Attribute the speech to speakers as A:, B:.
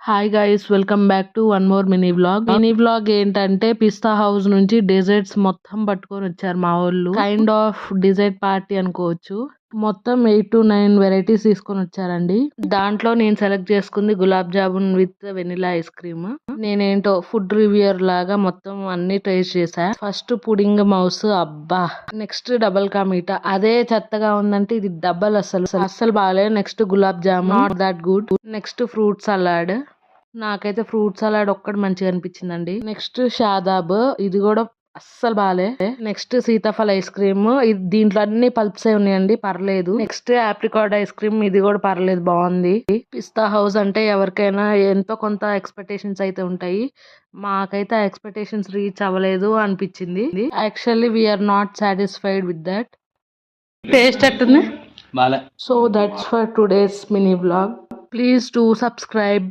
A: Hi guys, welcome back to one more mini vlog. Mini vlog ఏంటంటే పిస్తా house నుంచి desserts మొత్తం పట్టుకొని వచ్చారు మా వాళ్ళు. కైండ్ ఆఫ్ డిజర్ట్ పార్టీ అనుకోవచ్చు. మొత్తం 8 to 9 వెరైటీస్ తీసుకొని వచ్చారండి. దాంట్లో నేను సెలెక్ట్ చేసుకుంది gulab jamun with vanilla ice cream. నేనేంటో ఫుడ్ రివ్యూయర్ లాగా మొత్తం అన్ని టేస్ట్ చేసా. ఫస్ట్ పుడింగ్ మౌస్, అబ్బా. నెక్స్ట్ డబల్ కా మీఠా, అదే చెత్తగా ఉందంటే ఇది డబల్ అస్సలు బాగాలేదు. Next gulab jamun, not that good. Next fruit salad, నాకైతే ఫ్రూట్ సలాడ్ ఒక్కటి మంచిగా అనిపించిందండి. నెక్స్ట్ షాదాబ్, ఇది కూడా అస్సలు బాలే. నెక్స్ట్ సీతాఫల్ ఐస్ క్రీమ్, దీంట్లో అన్ని పల్ప్స్ ఉన్నాయండి, పర్లేదు. నెక్స్ట్ ఆప్రికాట్ ఐస్ క్రీమ్, ఇది కూడా పర్లేదు, బాగుంది. పిస్తా హౌస్ అంటే ఎవరికైనా ఎంతో కొంత ఎక్స్పెక్టేషన్స్ అయితే ఉంటాయి. మాకైతే ఆ ఎక్స్పెక్టేషన్స్ రీచ్ అవ్వలేదు అనిపించింది. Actually we are not satisfied with that. Taste ఎట్టుంది? So that's for today's mini vlog. Please to subscribe.